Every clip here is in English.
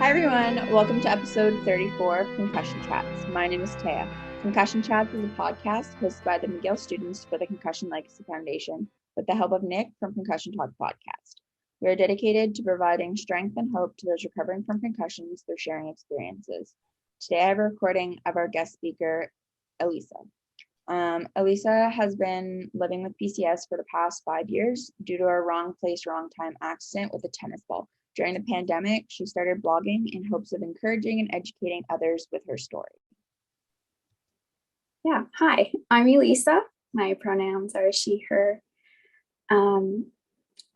Hi everyone, welcome to episode 34 of Concussion Chats. My name is Taya. Concussion Chats is a podcast hosted by the McGill Students for the Concussion Legacy Foundation with the help of Nick from Concussion Talk podcast. We are dedicated to providing strength and hope to those recovering from concussions through sharing experiences. Today I have a recording of our guest speaker, Elisa. Elisa has been living with PCS for the past 5 years due to a wrong place, wrong time accident with a tennis ball. During the pandemic, she started blogging in hopes of encouraging and educating others with her story. Yeah, hi, I'm Elisa. My pronouns are she, her.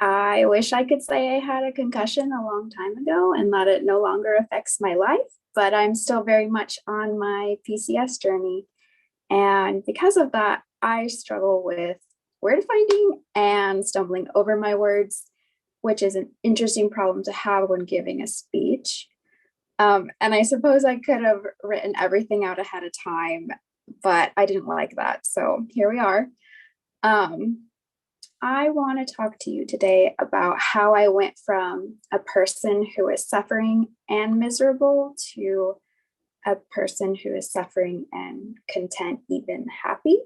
I wish I could say I had a concussion a long time ago and that it no longer affects my life, but I'm still very much on my PCS journey. And because of that, I struggle with word finding and stumbling over my words, which is an interesting problem to have when giving a speech. And I suppose I could have written everything out ahead of time, but I didn't like that. So here we are. I want to talk to you today about how I went from a person who is suffering and miserable to a person who is suffering and content, even happy.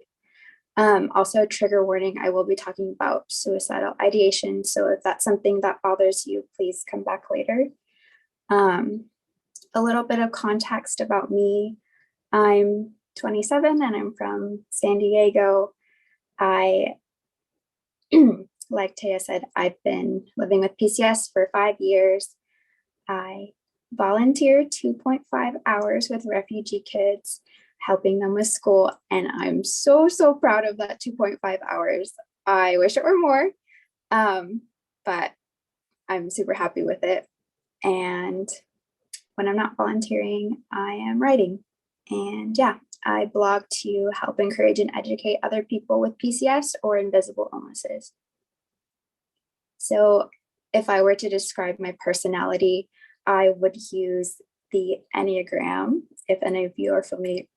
Also, trigger warning, I will be talking about suicidal ideation. So if that's something that bothers you, please come back later. A little bit of context about me. I'm 27 and I'm from San Diego. Like Taya said, I've been living with PCS for 5 years. I volunteer 2.5 hours with refugee kids, helping them with school. And I'm so proud of that 2.5 hours. I wish it were more, but I'm super happy with it. And when I'm not volunteering, I am writing. And yeah, I blog to help encourage and educate other people with PCS or invisible illnesses. So if I were to describe my personality, I would use the Enneagram, if any of you are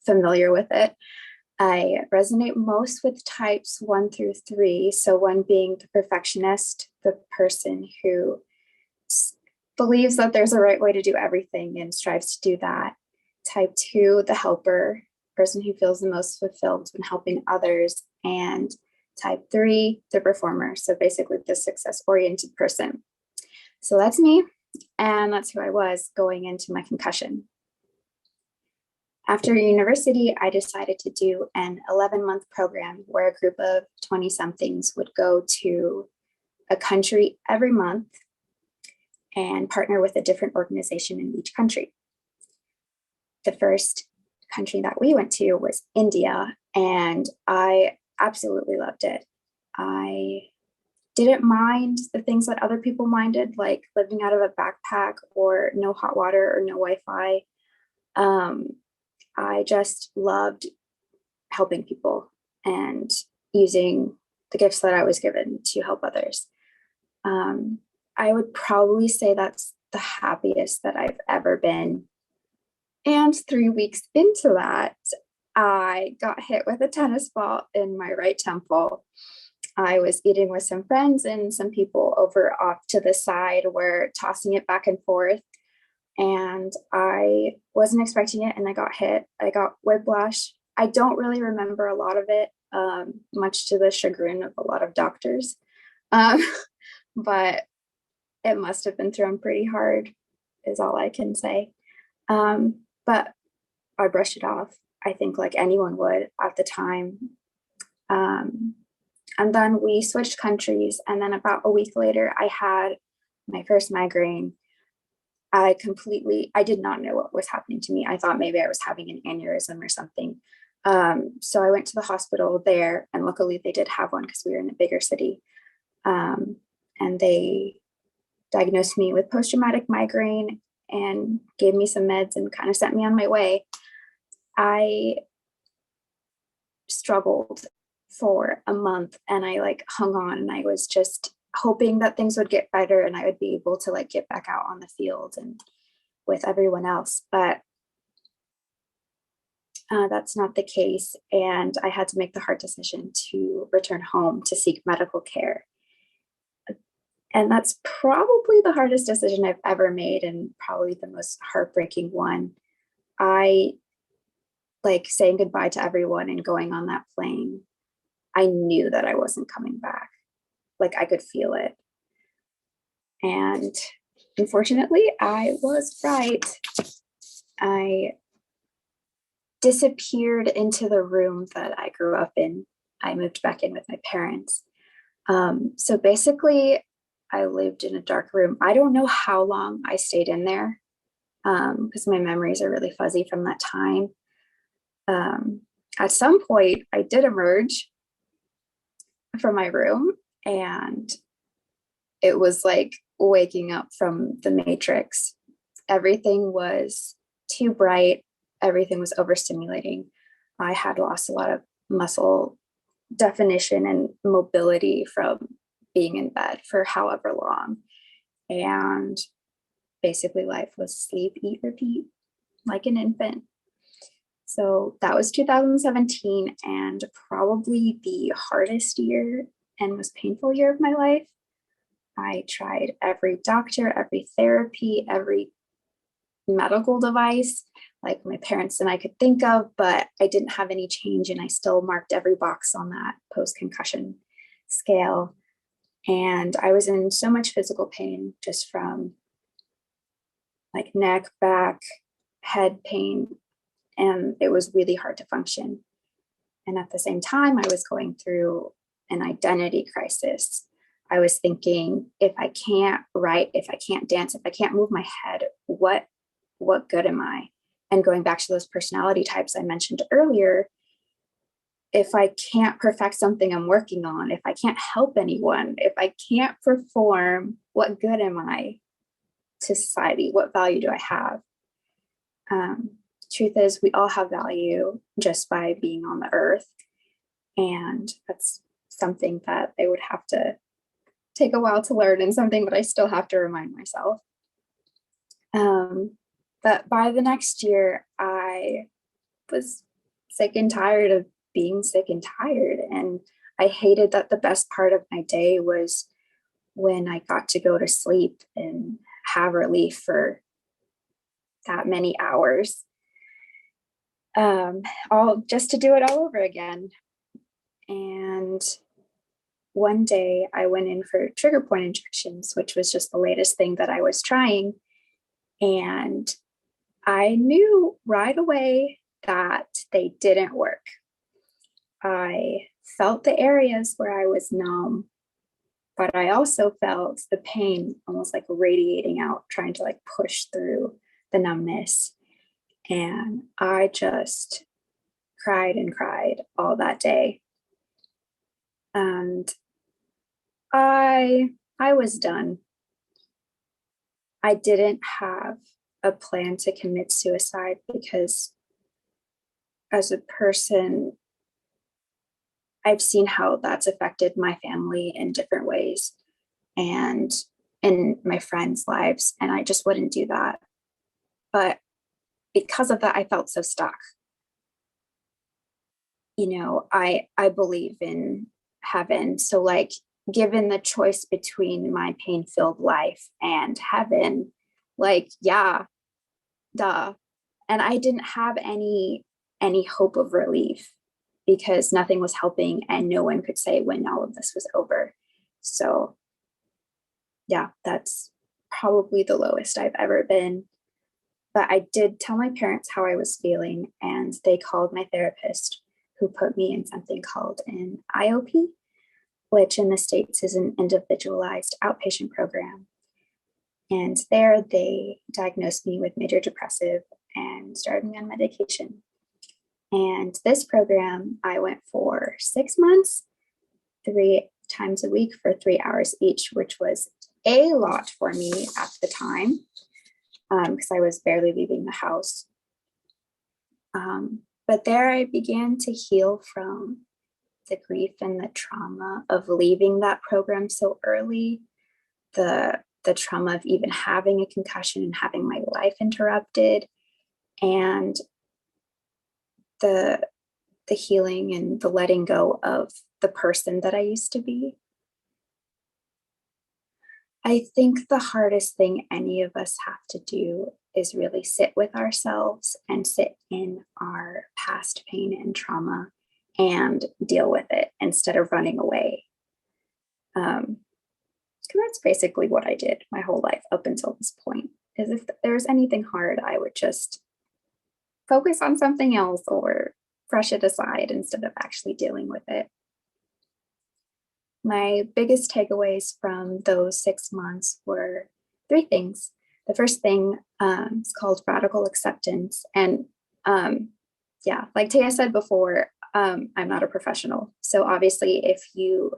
familiar with it. I resonate most with types 1 through 3. So 1 being the perfectionist, the person who believes that there's a right way to do everything and strives to do that. Type 2, the helper, person who feels the most fulfilled when helping others. And type 3, the performer. So basically the success-oriented person. So that's me. And that's who I was going into my concussion. After university, I decided to do an 11-month program where a group of 20-somethings would go to a country every month and partner with a different organization in each country. The first country that we went to was India, and I absolutely loved it. I didn't mind the things that other people minded, like living out of a backpack or no hot water or no Wi-Fi. I just loved helping people and using the gifts that I was given to help others. I would probably say that's the happiest that I've ever been. And 3 weeks into that, I got hit with a tennis ball in my right temple. I was eating with some friends and some people over off to the side were tossing it back and forth. And I wasn't expecting it and I got hit. I got whiplash. I don't really remember a lot of it, much to the chagrin of a lot of doctors. But it must have been thrown pretty hard, is all I can say. But I brushed it off, I think, like anyone would at the time. And then we switched countries. And then about a week later, I had my first migraine. I did not know what was happening to me. I thought maybe I was having an aneurysm or something. So I went to the hospital there, and luckily they did have one because we were in a bigger city. And they diagnosed me with post-traumatic migraine and gave me some meds and kind of sent me on my way. I struggled for a month and I hung on, and I was just hoping that things would get better and I would be able to get back out on the field and with everyone else. But that's not the case. And I had to make the hard decision to return home to seek medical care. And that's probably the hardest decision I've ever made, and probably the most heartbreaking one. I like saying goodbye to everyone and going on that plane. I knew that I wasn't coming back. Like I could feel it. And unfortunately, I was right. I disappeared into the room that I grew up in. I moved back in with my parents. So basically, I lived in a dark room. I don't know how long I stayed in there because my memories are really fuzzy from that time. At some point, I did emerge from my room, and it was like waking up from the Matrix. Everything was too bright. Everything was overstimulating. I had lost a lot of muscle definition and mobility from being in bed for however long. And basically life was sleep, eat, repeat, like an infant. So that was 2017, and probably the hardest year and most painful year of my life. I tried every doctor, every therapy, every medical device like my parents and I could think of, but I didn't have any change, and I still marked every box on that post-concussion scale. And I was in so much physical pain just from like neck, back, head pain, and it was really hard to function. And at the same time, I was going through an identity crisis. I was thinking, if I can't write, if I can't dance, if I can't move my head, what good am I? And going back to those personality types I mentioned earlier, if I can't perfect something I'm working on, if I can't help anyone, if I can't perform, what good am I to society? What value do I have? Truth is, we all have value just by being on the earth. And that's something that I would have to take a while to learn, and something that I still have to remind myself. But by the next year, I was sick and tired of being sick and tired. And I hated that the best part of my day was when I got to go to sleep and have relief for that many hours. All just to do it all over again. And one day I went in for trigger point injections, which was just the latest thing that I was trying. And I knew right away that they didn't work. I felt the areas where I was numb, but I also felt the pain almost like radiating out, trying to like push through the numbness. And I just cried and cried all that day. And I was done. I didn't have a plan to commit suicide because as a person, I've seen how that's affected my family in different ways and in my friends' lives, and I just wouldn't do that. But because of that, I felt so stuck. I believe in heaven. So like, given the choice between my pain-filled life and heaven, like, yeah, duh. And I didn't have any hope of relief because nothing was helping and no one could say when all of this was over. So yeah, that's probably the lowest I've ever been. But I did tell my parents how I was feeling, and they called my therapist, who put me in something called an IOP, which in the States is an individualized outpatient program. And there they diagnosed me with major depressive and started me on medication. And this program, I went for 6 months, 3 times a week for 3 hours each, which was a lot for me at the time because I was barely leaving the house. But there I began to heal from the grief and the trauma of leaving that program so early, the trauma of even having a concussion and having my life interrupted, and the healing and the letting go of the person that I used to be. I think the hardest thing any of us have to do is really sit with ourselves and sit in our past pain and trauma and deal with it instead of running away. Because that's basically what I did my whole life up until this point. Is if there was anything hard, I would just focus on something else or brush it aside instead of actually dealing with it. My biggest takeaways from those 6 months were 3 things. The first thing is called radical acceptance. And yeah, like Taya said before, I'm not a professional. So obviously, if you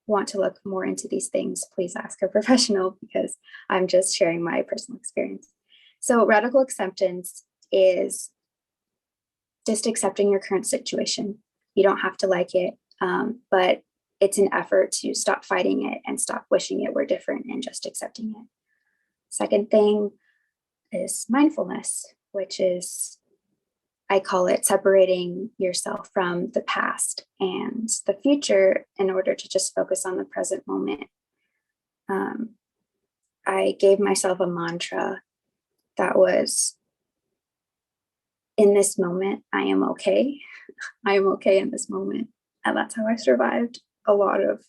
want to look more into these things, please ask a professional, because I'm just sharing my personal experience. So radical acceptance is just accepting your current situation. You don't have to like it, but it's an effort to stop fighting it and stop wishing it were different and just accepting it. Second thing is mindfulness, which is, I call it separating yourself from the past and the future in order to just focus on the present moment. I gave myself a mantra that was, in this moment, I am okay. I am okay in this moment. And that's how I survived a lot of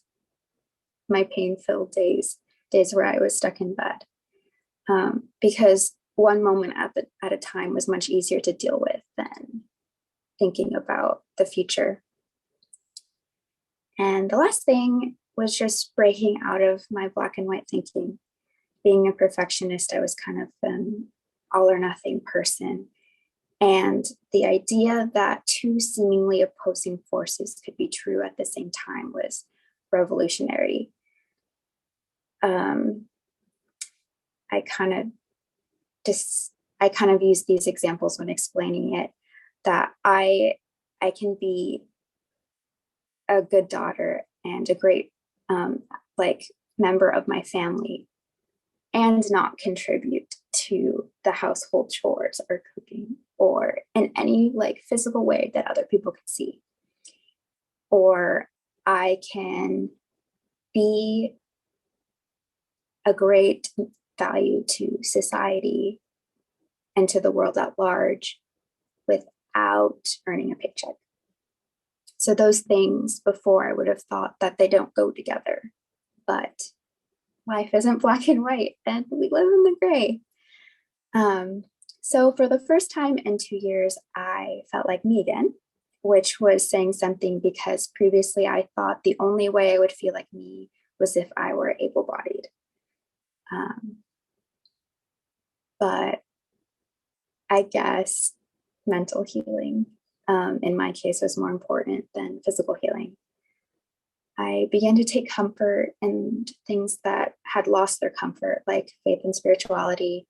my pain-filled days where I was stuck in bed. Because one moment at a time was much easier to deal with than thinking about the future. And the last thing was just breaking out of my black and white thinking. Being a perfectionist, I was kind of an all or nothing person. And the idea that 2 seemingly opposing forces could be true at the same time was revolutionary. I kind of use these examples when explaining it, that I can be a good daughter and a great member of my family and not contribute to the household chores or cooking or in any physical way that other people can see. Or I can be a great value to society and to the world at large without earning a paycheck. So those things before, I would have thought that they don't go together, but life isn't black and white and we live in the gray. So for the first time in 2 years, I felt like me again, which was saying something, because previously I thought the only way I would feel like me was if I were able-bodied. But I guess mental healing, in my case, was more important than physical healing. I began to take comfort in things that had lost their comfort, like faith and spirituality.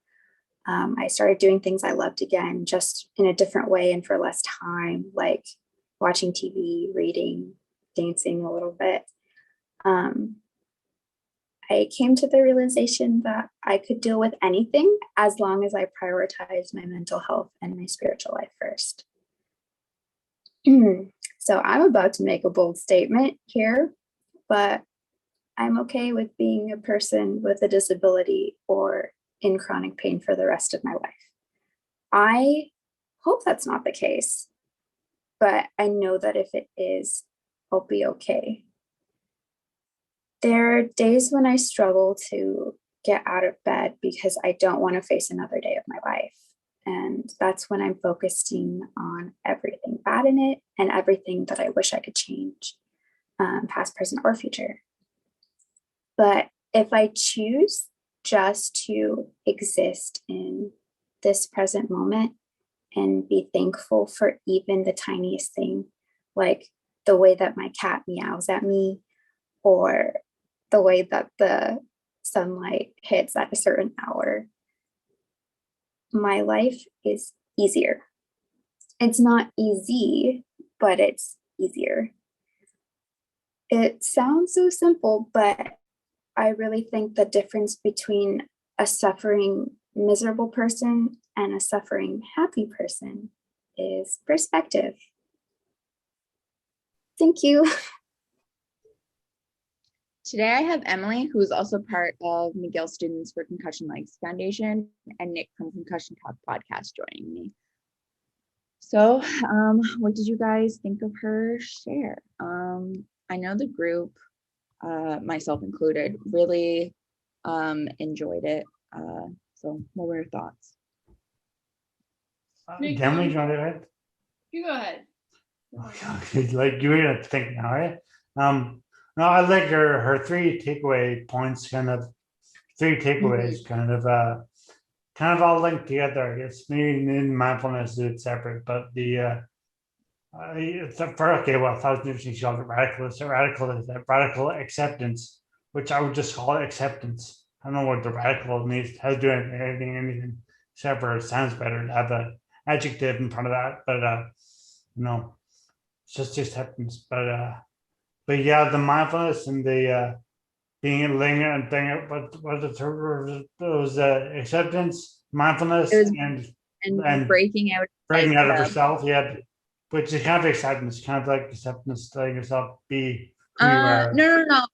I started doing things I loved again, just in a different way and for less time, like watching TV, reading, dancing a little bit. I came to the realization that I could deal with anything as long as I prioritized my mental health and my spiritual life first. So I'm about to make a bold statement here, but I'm okay with being a person with a disability or in chronic pain for the rest of my life. I hope that's not the case, but I know that if it is, I'll be okay. There are days when I struggle to get out of bed because I don't want to face another day of my life. And that's when I'm focusing on everything bad in it and everything that I wish I could change, past, present, or future. But if I choose just to exist in this present moment and be thankful for even the tiniest thing, like the way that my cat meows at me, or the way that the sunlight hits at a certain hour, my life is easier. It's not easy, but it's easier. It sounds so simple, but I really think the difference between a suffering, miserable person and a suffering, happy person is perspective. Thank you. Today I have Emily, who is also part of McGill Students for Concussion Legacy Foundation, and Nick from Concussion Talk podcast joining me. So, what did you guys think of her share? I know the group, myself included, really enjoyed it. So what were your thoughts? Can we join it, right? You go ahead. Okay, like you were gonna think now, right? No, I like her three takeaway points, kind of kind of all linked together. I guess maybe in mindfulness it's separate, but it's okay. Well, I thought it was interesting. She called it radical acceptance, which I would just call it acceptance. I don't know what the radical means. Has to do anything except for it sounds better to have an adjective in front of that, but no, it's just acceptance. But yeah, the mindfulness and the being a linger and thing. What those acceptance, mindfulness, and breaking out of yourself. Yeah, which is kind of acceptance, kind of like acceptance, letting yourself be. No.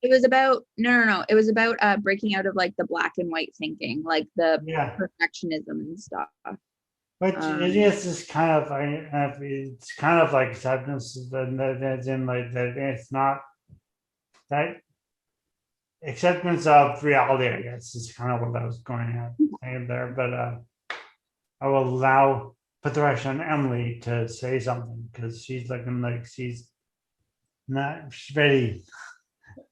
It was about It was about breaking out of like the black and white thinking, like the perfectionism and stuff. Which it's kind of it's kind of like acceptance, as in like that it's not that acceptance of reality, I guess, is kind of what I was going at saying there. But I will put the rest on Emily to say something because she's looking like she's ready.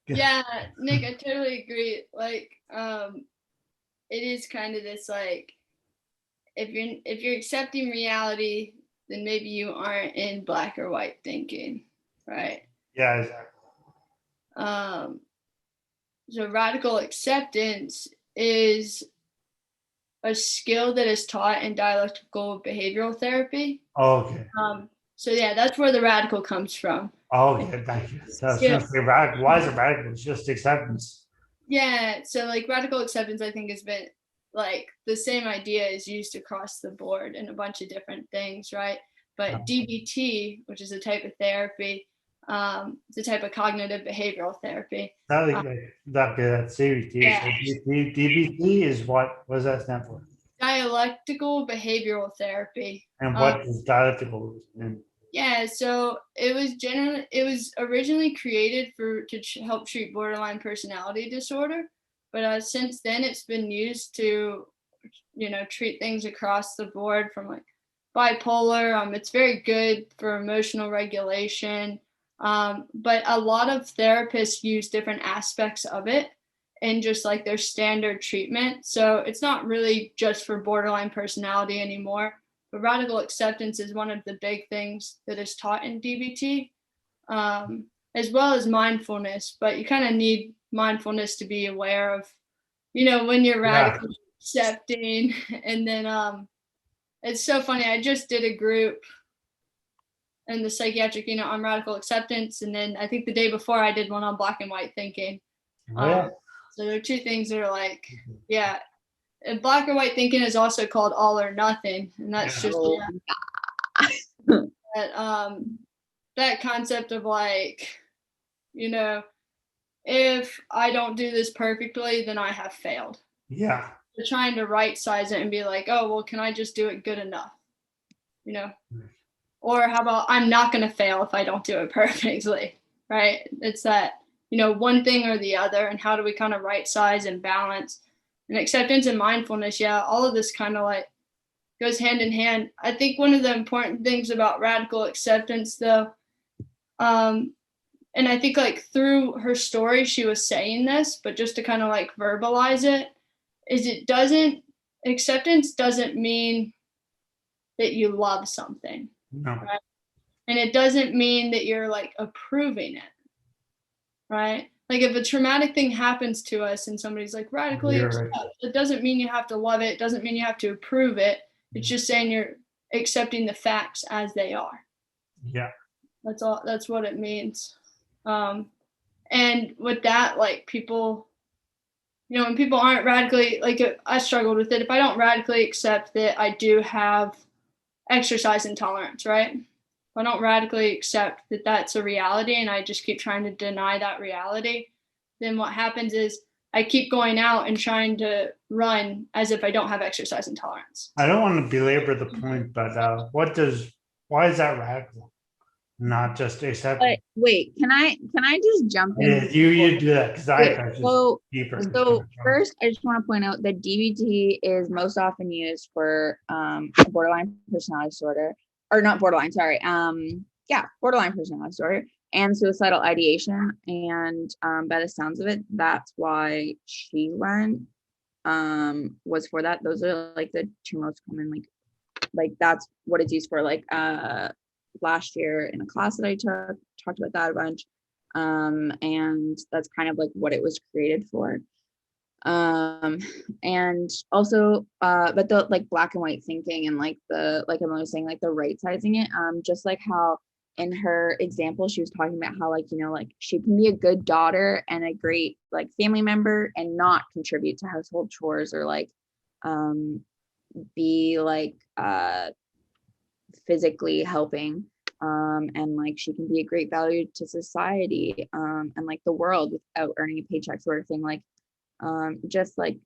Yeah, Nick, I totally agree. Like, it is kind of this like, if you're accepting reality, then maybe you aren't in black or white thinking, right? Yeah, exactly. So radical acceptance is a skill that is taught in dialectical behavioral therapy. Oh, okay. So yeah, that's where the radical comes from. Oh, okay, thank you. So I was going to say radical. Why is it radical? It's just acceptance. Yeah, so like radical acceptance, I think has been like the same idea is used across the board in a bunch of different things, right? But DBT, which is a type of therapy, it's a type of cognitive behavioral therapy. That's CBT. Yeah. So DBT is what does that stand for? Dialectical behavioral therapy. And what is dialectical? Yeah, so it was originally created to help treat borderline personality disorder, but since then it's been used to, treat things across the board from like bipolar. It's very good for emotional regulation, but a lot of therapists use different aspects of it in just like their standard treatment. So it's not really just for borderline personality anymore. But radical acceptance is one of the big things that is taught in DBT, as well as mindfulness. But you kind of need mindfulness to be aware of, when you're radically accepting. And then it's so funny. I just did a group in the psychiatric unit on radical acceptance. And then I think the day before I did one on black and white thinking. So there are two things that are like, and black or white thinking is also called all or nothing, and that's just that concept of like, if I don't do this perfectly, then I have failed. Yeah. They're trying to right size it and be like, oh, well, can I just do it good enough? Or how about I'm not going to fail if I don't do it perfectly, right? It's that, one thing or the other, and how do we kind of right size and balance? And acceptance and mindfulness, all of this kind of like goes hand in hand. I think one of the important things about radical acceptance, though, and I think like through her story, she was saying this, but just to kind of like verbalize it, is acceptance doesn't mean that you love something. No. Right? And it doesn't mean that you're like approving it, right? Like if a traumatic thing happens to us and somebody's like radically accept, it doesn't mean you have to love it. It doesn't mean you have to approve it. It's just saying you're accepting the facts as they are. Yeah. That's all. That's what it means. And with that, like people, when people aren't radically, like I struggled with it. If I don't radically accept that I do have exercise intolerance, right? If I don't radically accept that that's a reality and I just keep trying to deny that reality, then what happens is I keep going out and trying to run as if I don't have exercise intolerance. I don't want to belabor the point, but why is that radical? Not just accepting. But wait, can I just jump in? Yeah, you do that because I just deeper. So first, I just want to point out that DBT is most often used for borderline personality disorder, or not borderline, sorry, borderline personality disorder and suicidal ideation. And by the sounds of it, that's why she went was for that. Those are like the two most common, like that's what it's used for. Like last year in a class that I took, talked about that a bunch. And that's kind of like what it was created for. And also, but the like black and white thinking and like Emily was saying, like the right sizing it, just like how in her example, she was talking about how like, like she can be a good daughter and a great like family member and not contribute to household chores or like, be like, physically helping, and like she can be a great value to society, and like the world without earning a paycheck sort of thing, like just like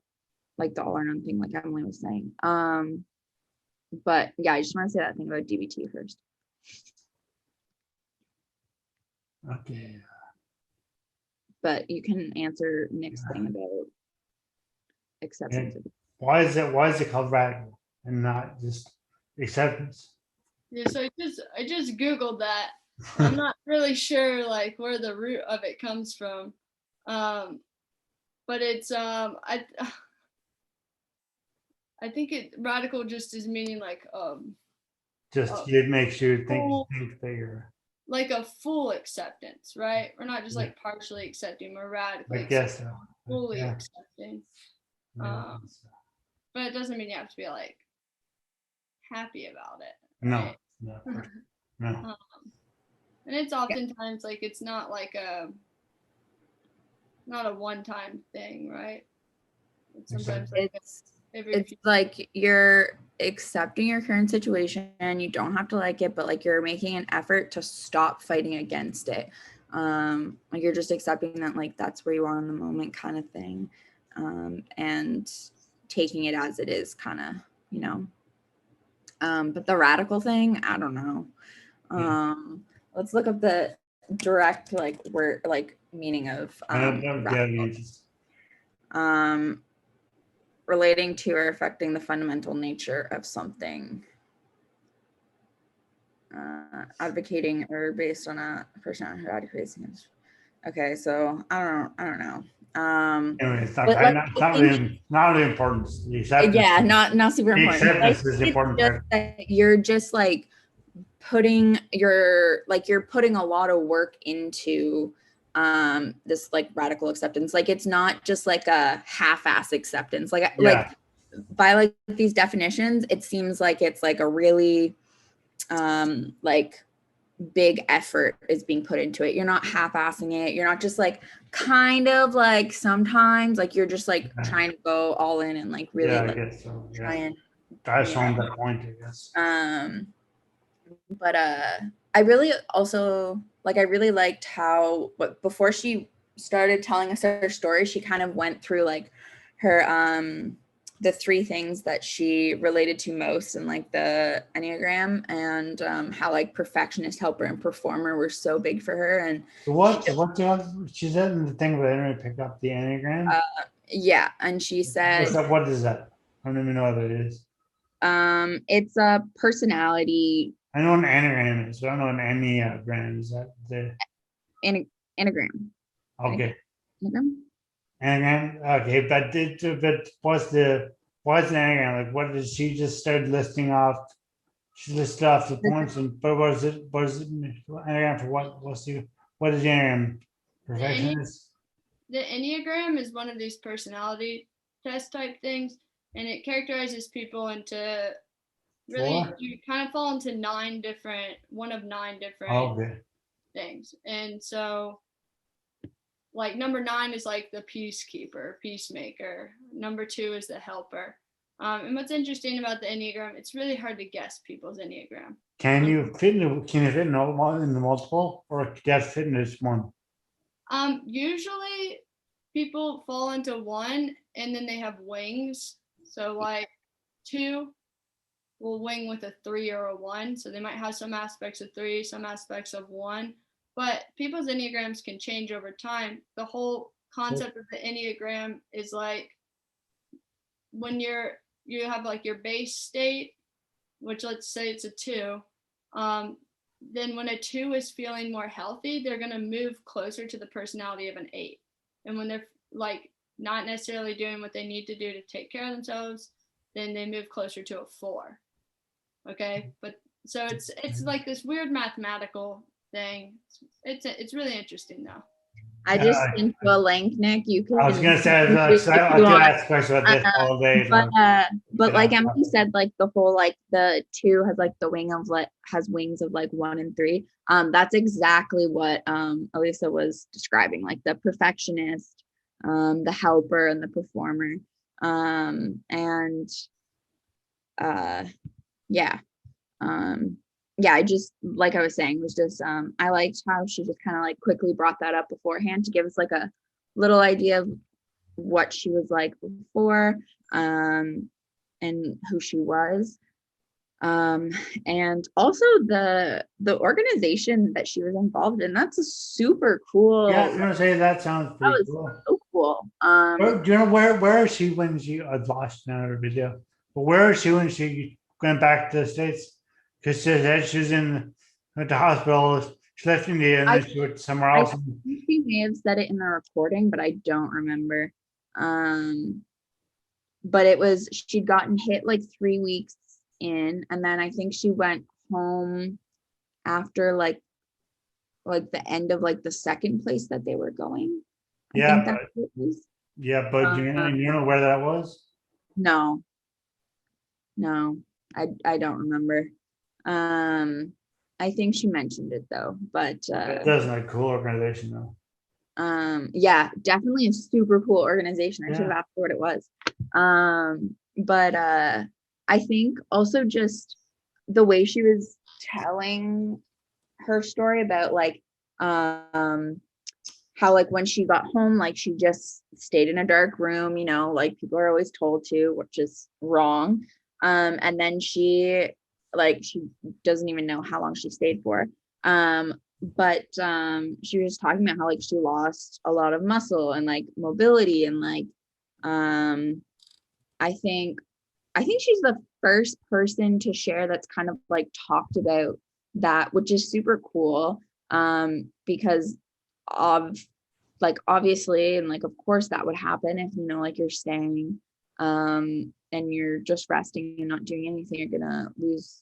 the all or none thing, like Emily was saying. But yeah, I just want to say that thing about DBT first. Okay. But you can answer Nick's thing about acceptance. Why is it called radical and not just acceptance? Yeah, so I just Googled that. I'm not really sure like where the root of it comes from. But it's I think radical just is meaning like it makes you think bigger. Like a full acceptance, right? We're not just like partially accepting, we're radically I guess so. fully accepting. But it doesn't mean you have to be like happy about it. Right? No. And it's oftentimes like it's not like not a one-time thing, right? It's sometimes like it's like you're accepting your current situation and you don't have to like it, but like you're making an effort to stop fighting against it. Like you're just accepting that like that's where you are in the moment kind of thing, and taking it as it is kind of, but the radical thing, I don't know. Let's look up the direct like word like meaning of relating to or affecting the fundamental nature of something, advocating or based on a personality who advocates. Okay, so I don't know. Anyway, it's not really important. The acceptance, not super important. The acceptance is the important part. You're just like you're putting a lot of work into this like radical acceptance. Like it's not just like a half-ass acceptance. Like by like these definitions, it seems like it's like a really like big effort is being put into it. You're not half-assing it. You're not just like kind of like sometimes like you're just like trying to go all in and like really I guess so. try and drive home that point, I guess. But I really also like I really liked how before she started telling us her story, she kind of went through like her the three things that she related to most in like the Enneagram, and how like perfectionist, helper, and performer were so big for her. And she said in the thing about Enneagram, pick up the Enneagram. And she said, what is that? I don't even know what it is. It's a personality. I know what an Enneagram is, but I don't know what an Enneagram is. That the Enneagram. Okay. Enneagram. Enneagram. Okay, but what's the Enneagram? Like, what did she just start listing off? She listed off the points, but what is it Enneagram for what? What is the Enneagram? Perfectionist? The Enneagram is one of these personality test type things, and it characterizes people into you kind of fall into one of nine different things. And so like number 9 is like the peacemaker. Number 2 is the helper. And what's interesting about the Enneagram, it's really hard to guess people's Enneagram. Can you fit in the multiple, or can you fit in this one? Usually people fall into 1 and then they have wings. So like 2 will wing with a 3 or a 1. So they might have some aspects of 3, some aspects of 1. But people's Enneagrams can change over time. The whole concept of the Enneagram is like when you have like your base state, which let's say it's a 2, then when a 2 is feeling more healthy, they're going to move closer to the personality of an 8. And when they're like not necessarily doing what they need to do to take care of themselves, then they move closer to a 4. Okay, but so it's like this weird mathematical thing. It's really interesting though. I just sent you a link, Nick. You can. I was gonna say, I could ask questions about this all day. But like Emily said, like the whole like the 2 has like the wing of like has wings of like 1 and 3. That's exactly what Elisa was describing, like the perfectionist, the helper, and the performer. Yeah, I just, like I was saying, was just I liked how she just kind of like quickly brought that up beforehand to give us like a little idea of what she was like before, and who she was, and also the organization that she was involved in. That's a super cool. Yeah, I was gonna say that sounds pretty cool. So cool. Do you know where is she when she lost another video? But where is she when she went back to the States? Because she said she was in the hospital. She left India and then she went somewhere else. I think she may have said it in the recording, but I don't remember. But it was, she'd gotten hit like 3 weeks in, and then I think she went home after like the end of like the second place that they were going. I think that's what it was. Yeah, but you know where that was? No, I don't remember. I think she mentioned it though, but it doesn't like cool organization though. Yeah, definitely a super cool organization. I should have asked her what it was. But I think also just the way she was telling her story about like how like when she got home, like she just stayed in a dark room, you know, like people are always told to, which is wrong. And then she doesn't even know how long she stayed for. But she was talking about how like she lost a lot of muscle and like mobility, and like I think she's the first person to share that's kind of like talked about that, which is super cool, because of like obviously and like of course that would happen if, you know, like you're staying and you're just resting and not doing anything, you're gonna lose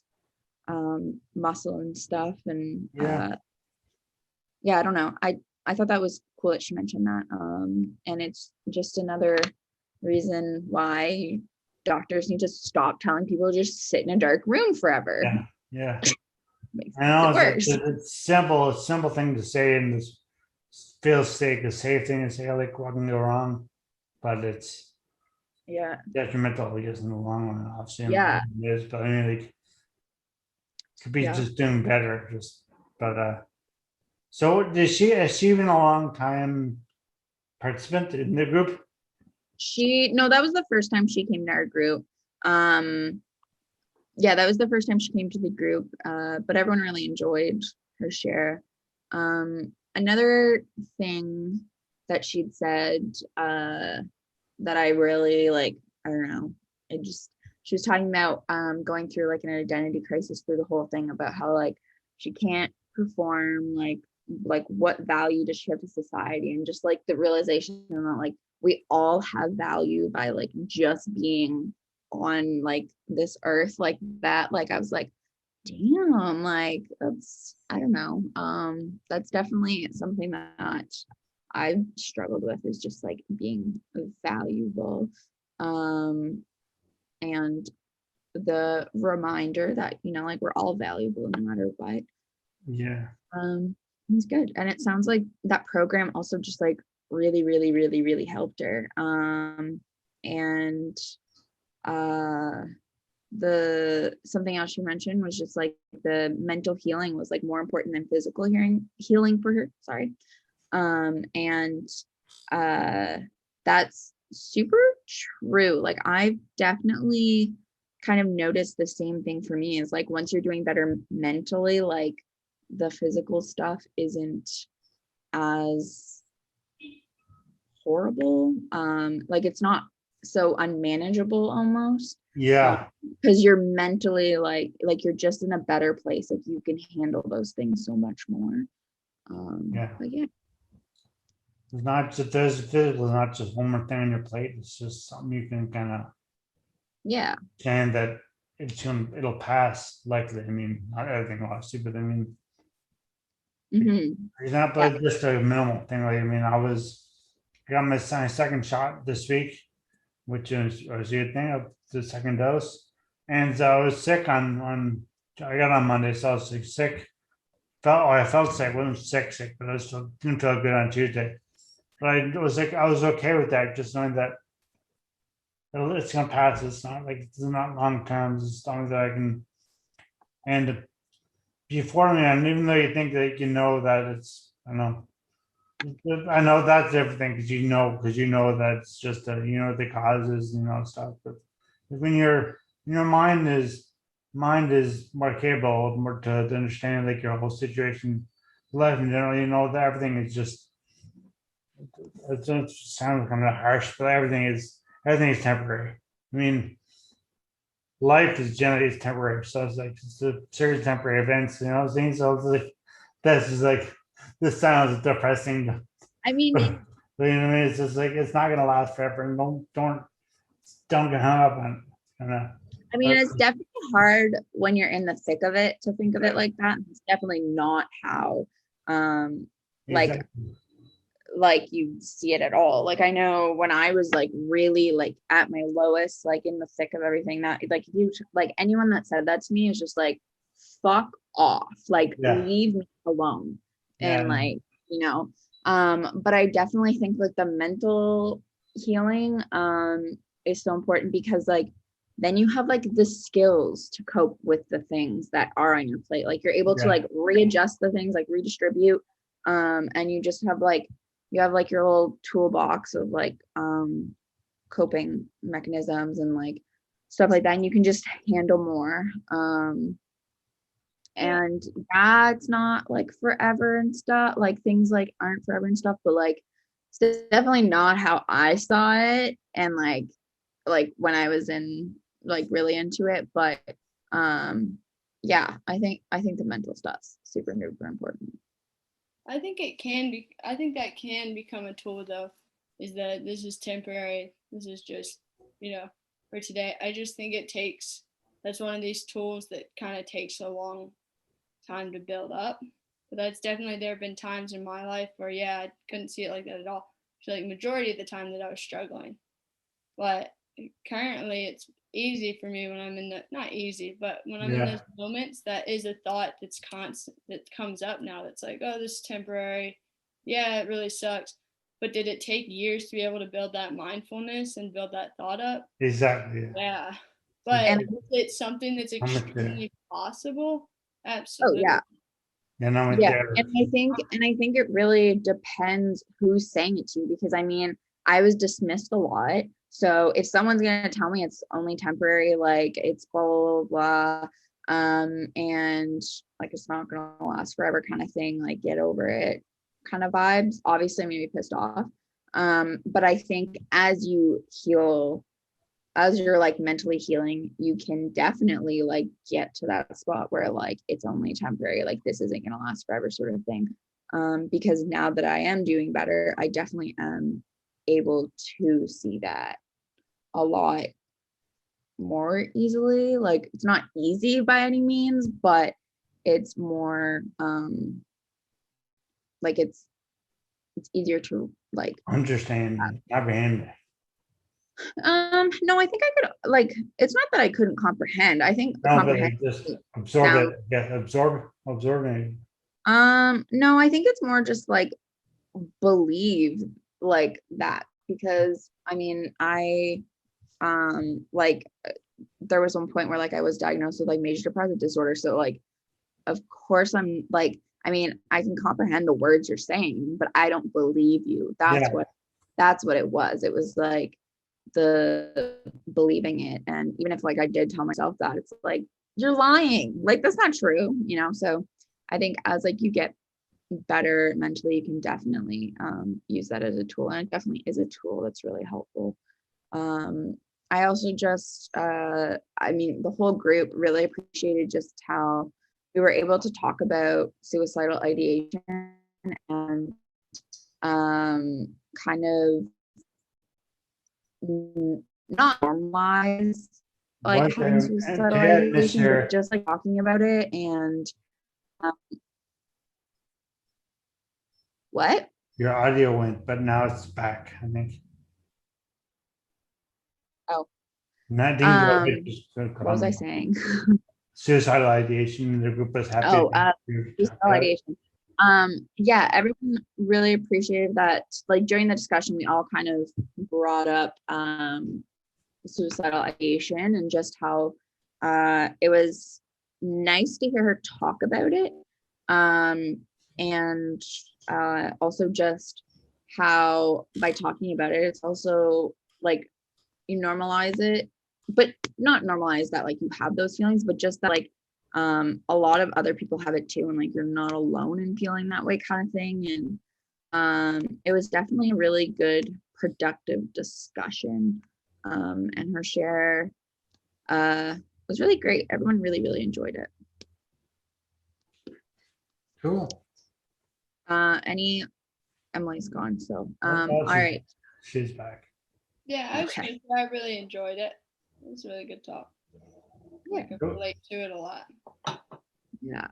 muscle and stuff. And I don't know, I thought that was cool that she mentioned that, and it's just another reason why doctors need to stop telling people to just sit in a dark room forever. Yeah Makes I know it worse. it's simple thing to say, and this feels safe, a safe thing to say, like what can go wrong, but it's detrimental, I guess, in the long run. Obviously, it is, but I mean, like, could be just doing better. So is she even a long time participant in the group? No, that was the first time she came to our group. That was the first time she came to the group, but everyone really enjoyed her share. Another thing that she'd said that I really like, I don't know, she was talking about going through like an identity crisis through the whole thing, about how like she can't perform, like what value does she have to society, and just like the realization that like we all have value by like just being on like this earth like that. Like I was like, damn, like that's, I don't know, that's definitely something that I've struggled with, is just like being valuable, and the reminder that, you know, like we're all valuable no matter what. It's good. And it sounds like that program also just like really, really, really, really helped her. And something else she mentioned was just like the mental healing was like more important than physical healing for her. And that's super true. Like I've definitely kind of noticed the same thing for me is like once you're doing better mentally, like the physical stuff isn't as horrible. Like it's not so unmanageable almost. Yeah. Because you're mentally like you're just in a better place. Like you can handle those things so much more. But yeah. It's not just there's physical, it's not just one more thing on your plate. It's just something you can kind of and that it'll pass likely. I mean, not everything obviously, but I mean for example, just a minimal thing. Like I mean, I got my second shot this week, which was a good thing of the second dose. And I was sick on I got on Monday, so I was sick. I felt sick, wasn't sick, but I still didn't feel good on Tuesday. But I was okay with that, just knowing that it's gonna pass. It's not long term. As long as I can. And before me, and even though you think that that it's, I know that's everything because you know that it's just the causes stuff. But when your mind is more capable, more to understand like your whole situation, life in general, that everything is just. It sounds kind of harsh, but everything is temporary. I mean, life is generally temporary, so it's a series of temporary events, things. So it's like this sounds depressing. I mean, but, you know what I mean? It's just like it's not gonna last forever, and don't get hung up on it. I mean, it's definitely hard when you're in the thick of it to think of it like that. It's definitely not how like you see it at all. Like I know when I was like really like at my lowest, like in the thick of everything, that like you like anyone that said that to me is just like fuck off, like leave me alone. And like but I definitely think like the mental healing is so important because like then you have like the skills to cope with the things that are on your plate. Like you're able to like readjust the things, like redistribute, and you just have like you have like your little toolbox of like coping mechanisms and like stuff like that, and you can just handle more. And that's not like forever and stuff, like things like aren't forever and stuff, but like it's definitely not how I saw it and like when I was in like really into it. But I think the mental stuff's super important. I think that can become a tool though, is that this is temporary. This is just, for today. I just think that's one of these tools that kind of takes a long time to build up. But that's definitely, there have been times in my life where, I couldn't see it like that at all. So like majority of the time that I was struggling. But currently it's easy for me when I'm not easy, but when I'm in those moments, that is a thought that's constant, that comes up now. That's like, oh, this is temporary. Yeah, it really sucks. But did it take years to be able to build that mindfulness and build that thought up? Exactly. Yeah. But is it something that's extremely possible? Absolutely. Oh yeah. And I think it really depends who's saying it to you, because I mean, I was dismissed a lot. So if someone's gonna tell me it's only temporary, like it's blah blah blah, and like it's not gonna last forever kind of thing, like get over it kind of vibes, obviously I'm gonna be pissed off. But I think as you heal, as you're like mentally healing, you can definitely like get to that spot where like it's only temporary, like this isn't gonna last forever sort of thing. Because now that I am doing better, I definitely am able to see that a lot more easily. Like it's not easy by any means, but it's more like it's easier to like understand. Comprehend. No, I think I could, like, it's not that I couldn't comprehend. I think comprehend just absorb it. Yeah, absorbing. No, I think it's more just like believe like that, because I mean I like there was one point where like I was diagnosed with like major depressive disorder, so like of course I'm like, I mean I can comprehend the words you're saying, but I don't believe you. That's what that's what it was. It was like the believing it. And even if like I did tell myself that, it's like, you're lying. Like, that's not true, you know? So I think as like you get better mentally, you can definitely use that as a tool. And it definitely is a tool that's really helpful. I also just, I mean, the whole group really appreciated just how we were able to talk about suicidal ideation and kind of not normalize like having suicidal ideation, but just like talking about it. And what? Your audio went, but now it's back, I think. Oh. What was I saying? Suicidal ideation. The group was happy. Suicidal ideation. Yeah, everyone really appreciated that. Like during the discussion, we all kind of brought up suicidal ideation and just how it was nice to hear her talk about it. And also just how by talking about it, it's also like you normalize it, but not normalize that like you have those feelings, but just that like a lot of other people have it too, and like you're not alone in feeling that way kind of thing. And it was definitely a really good productive discussion, and her share was really great. Everyone really enjoyed it. Cool. Emily's gone, so all right, she's back. Yeah, I really enjoyed it. It was a really good talk. Yeah, I can relate to it a lot. Yeah.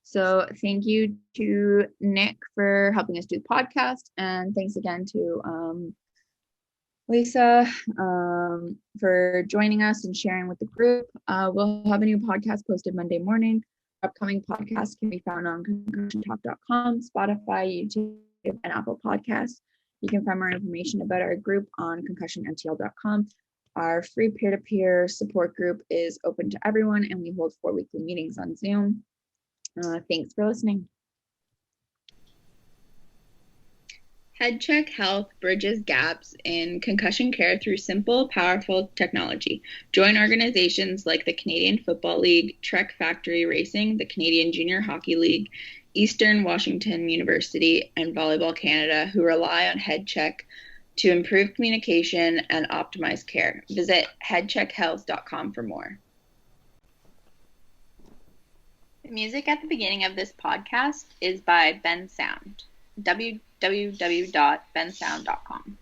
So thank you to Nick for helping us do the podcast, and thanks again to Lisa for joining us and sharing with the group. We'll have a new podcast posted Monday morning. Upcoming podcasts can be found on concussiontalk.com, Spotify, YouTube, and Apple Podcasts. You can find more information about our group on concussionmtl.com. Our free peer-to-peer support group is open to everyone, and we hold 4 weekly meetings on Zoom. Thanks for listening. HeadCheck Health bridges gaps in concussion care through simple, powerful technology. Join organizations like the Canadian Football League, Trek Factory Racing, the Canadian Junior Hockey League, Eastern Washington University, and Volleyball Canada, who rely on HeadCheck to improve communication and optimize care. Visit headcheckhealth.com for more. The music at the beginning of this podcast is by Ben Sound. www.bensound.com.